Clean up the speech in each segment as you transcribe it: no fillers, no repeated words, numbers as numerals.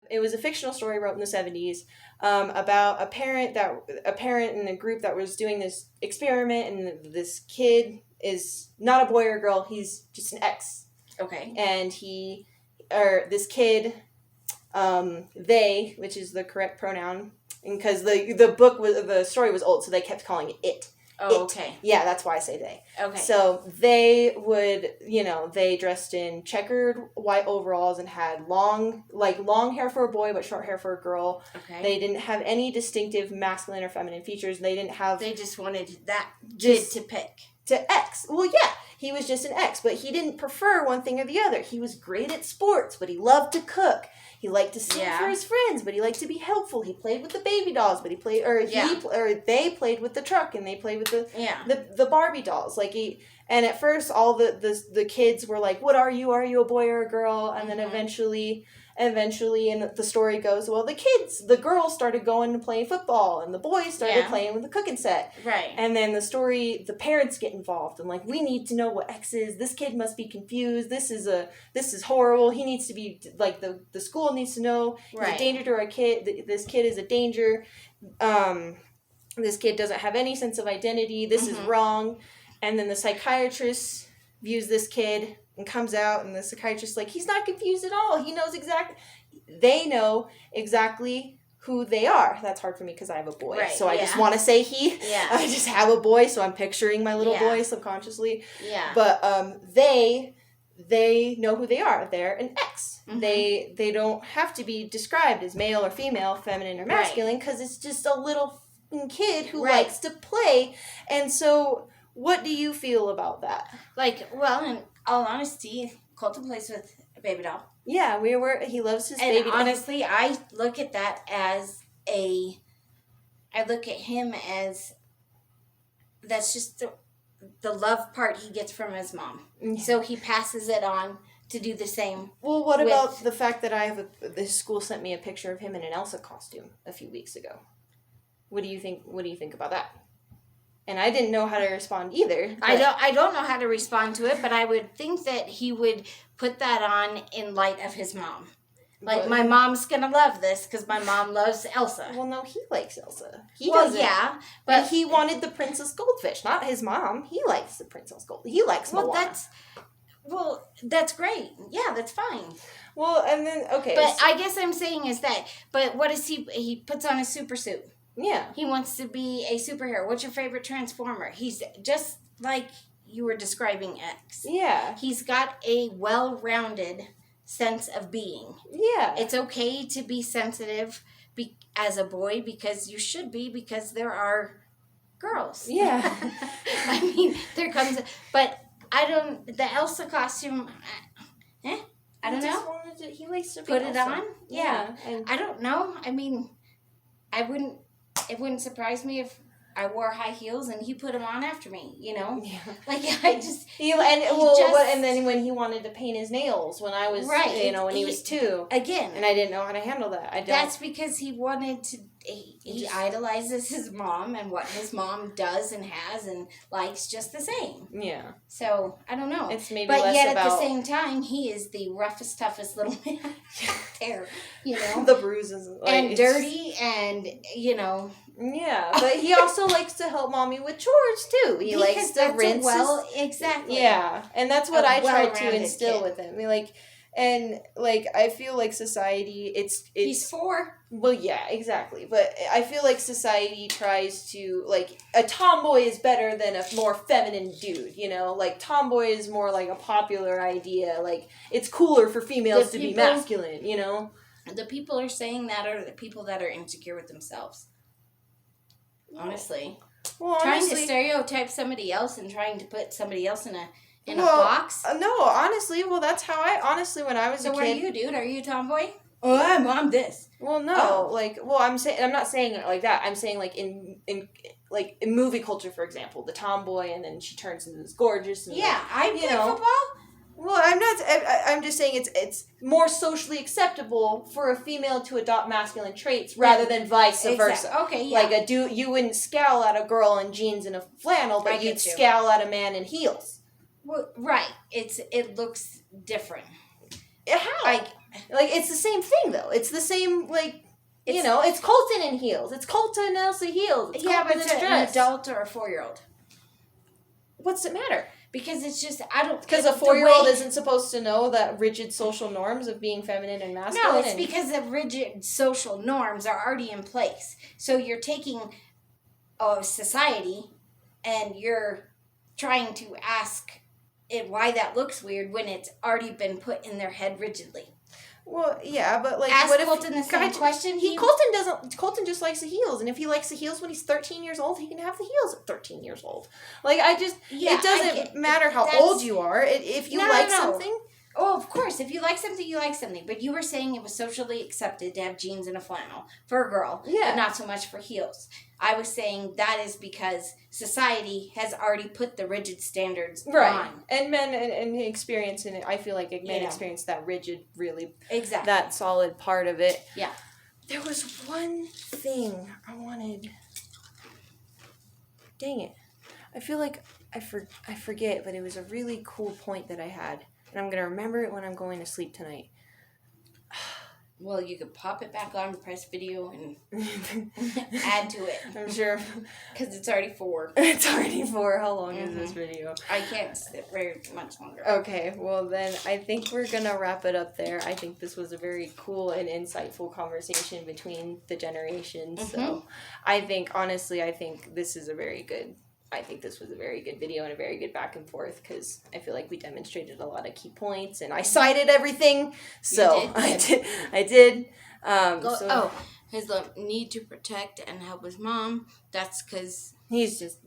it was a fictional story wrote in the 70s about a parent in a group that was doing this experiment, and this kid is not a boy or a girl, he's just an X. Okay. And this kid, they, which is the correct pronoun, because the story was old, so they kept calling it. Oh, okay. Yeah, that's why I say they. Okay. So they would, they dressed in checkered white overalls and had long hair for a boy but short hair for a girl. Okay. They didn't have any distinctive masculine or feminine features. They just wanted that kid to pick. To X. Well, yeah, he was just an X, but he didn't prefer one thing or the other. He was great at sports, but he loved to cook. He liked to sing for his friends, but he liked to be helpful. He played with the baby dolls, but they played with the truck, and they played with the Barbie dolls. And at first, all the kids were like, "What are you? Are you a boy or a girl?" And then eventually, and the story goes, well, the girls started going to play football, and the boys started playing with the cooking set. Right. And then the parents get involved, and we need to know what X is. This kid must be confused. This is horrible. He needs to be, the school needs to know. He's a danger to our kid. This kid is a danger. This kid doesn't have any sense of identity. This is wrong. And then the psychiatrist views this kid and comes out, and the psychiatrist's like, he's not confused at all. He knows they know exactly who they are. That's hard for me because I have a boy. Right, so I just want to say he. Yeah. I just have a boy, so I'm picturing my little boy subconsciously. Yeah. But they know who they are. They're an X. Mm-hmm. They don't have to be described as male or female, feminine or masculine, because it's just a little kid who likes to play. And so what do you feel about that? In all honesty, Colton plays with a baby doll. Yeah, he loves his baby doll. And honestly, I look at that as I look at him as, that's just the love part he gets from his mom. Mm-hmm. So he passes it on to do the same. Well, what about the fact that the school sent me a picture of him in an Elsa costume a few weeks ago? What do you think about that? And I didn't know how to respond either. I don't know how to respond to it, but I would think that he would put that on in light of his mom. My mom's going to love this because my mom loves Elsa. Well, no, he likes Elsa. He doesn't. Yeah. But he wanted the Princess Goldfish, not his mom. He likes the Princess Goldfish. He likes Moana. That's great. Yeah, that's fine. Well, and then, okay. But I guess I'm saying is that, but what is he puts on his super suit. Yeah. He wants to be a superhero. What's your favorite Transformer? He's just like you were describing X. Yeah. He's got a well-rounded sense of being. Yeah. It's okay to be sensitive as a boy because you should be because there are girls. Yeah. I mean, there comes... But the Elsa costume... I don't know. He likes to put Elsa. It on? Yeah. And I don't know. I mean, it wouldn't surprise me if I wore high heels and he put them on after me, Yeah. And then when he wanted to paint his nails when I was, when he was 2. Again. And I didn't know how to handle that. That's because he wanted to, he idolizes his mom and what his mom does and has and likes just the same. Yeah. So, I don't know. It's maybe but less yet about... at the same time, he is the roughest, toughest little man there, The bruises. And dirty and, Yeah, but he also likes to help mommy with chores too. He likes to rinse. Exactly. Yeah, and that's what I tried to instill with him. I feel like society. He's 4. Well, yeah, exactly. But I feel like society tries to a tomboy is better than a more feminine dude. Tomboy is more like a popular idea. It's cooler for females to be masculine. The people are saying that are the people that are insecure with themselves. Honestly. Trying to stereotype somebody else and trying to put somebody else in a box. No, honestly, that's how when I was a kid. So what are you, dude? Are you a tomboy? Oh, I'm this. Well, no. I'm not saying it like that. I'm saying in movie culture, for example, the tomboy and then she turns into this gorgeous and I play football. Well, I'm just saying it's more socially acceptable for a female to adopt masculine traits rather than vice versa. Okay, yeah. You wouldn't scowl at a girl in jeans and a flannel, but you'd scowl at a man in heels. Well, right. It looks different. How? Like, it's the same thing, though. It's the same, like, it's Colton in heels. It's Colton and Elsa heels. It's yeah, Colton but it's an adult or a 4-year-old. What's it matter? Because it's just, I don't... Because a 4-year-old isn't supposed to know that rigid social norms of being feminine and masculine. No, it's because the rigid social norms are already in place. So you're taking a society and you're trying to ask it why that looks weird when it's already been put in their head rigidly. Well, yeah, but like, ask Colton the same question. Colton just likes the heels, and if he likes the heels when he's 13 years old, he can have the heels at 13 years old. Like, it doesn't matter how old you are. If you like something. Oh, of course. If you like something, you like something. But you were saying it was socially accepted to have jeans and a flannel for a girl, but not so much for heels. I was saying that is because society has already put the rigid standards on. And men and experience in it. I feel like men experience that rigid, really, exactly, that solid part of it. Yeah. There was one thing I wanted. Dang it. I feel like I forget, but it was a really cool point that I had. And I'm going to remember it when I'm going to sleep tonight. Well, you could pop it back on, press video, and add to it. I'm sure. Because it's already 4. It's already 4. How long is this video? I can't sit very much longer. Okay, well then I think we're going to wrap it up there. I think this was a very cool and insightful conversation between the generations. Mm-hmm. So I think this was a very good video and a very good back and forth because I feel like we demonstrated a lot of key points and I cited everything. So I did. His need to protect and help his mom. That's because he's just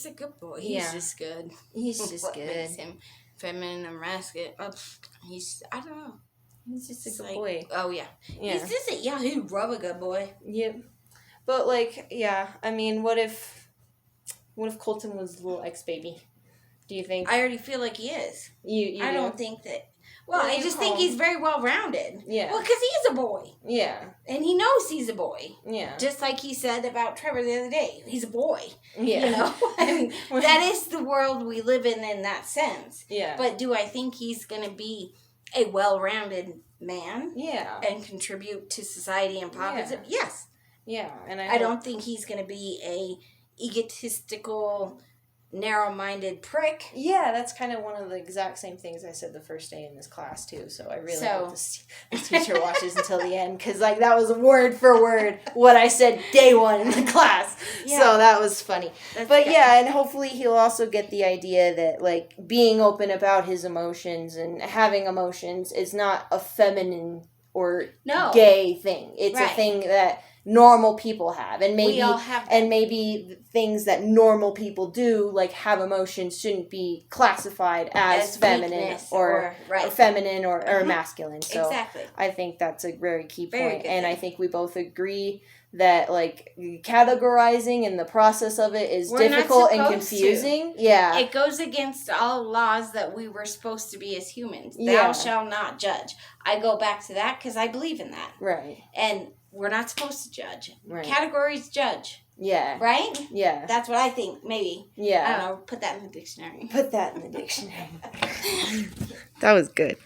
a good boy. He's just good. He's just what good. Makes him feminine and masculine. I don't know. He's just a good boy. Oh yeah. He's just he's a good boy. Yep. But I mean, what if Colton was a little ex-baby? Do you think? I already feel like he is. I don't think that... Well, I just think he's very well-rounded. Yeah. Well, because he's a boy. Yeah. And he knows he's a boy. Yeah. Just like he said about Trevor the other day. He's a boy. Yeah. I mean, that is the world we live in that sense. Yeah. But do I think he's going to be a well-rounded man? Yeah. And contribute to society and positive? Yeah. Yes. Yeah. And I don't think he's going to be a egotistical, narrow-minded prick. Yeah, that's kind of one of the exact same things I said the first day in this class too. So I really hope this teacher watches until the end because that was word for word what I said day 1 in the class. Yeah. So that was funny. And hopefully he'll also get the idea that being open about his emotions and having emotions is not a feminine or gay thing. It's a thing that normal people have, and maybe maybe things that normal people do, like have emotions, shouldn't be classified as feminine or feminine or masculine. So exactly. I think that's a very key point, and I think we both agree that categorizing and the process of it is difficult and confusing. Yeah, it goes against all laws that we were supposed to be as humans. Thou shalt not judge. I go back to that because I believe in that. Right. And we're not supposed to judge. Right. Categories judge. Yeah. Right? Yeah. That's what I think, maybe. Yeah. I don't know. Put that in the dictionary. That was good.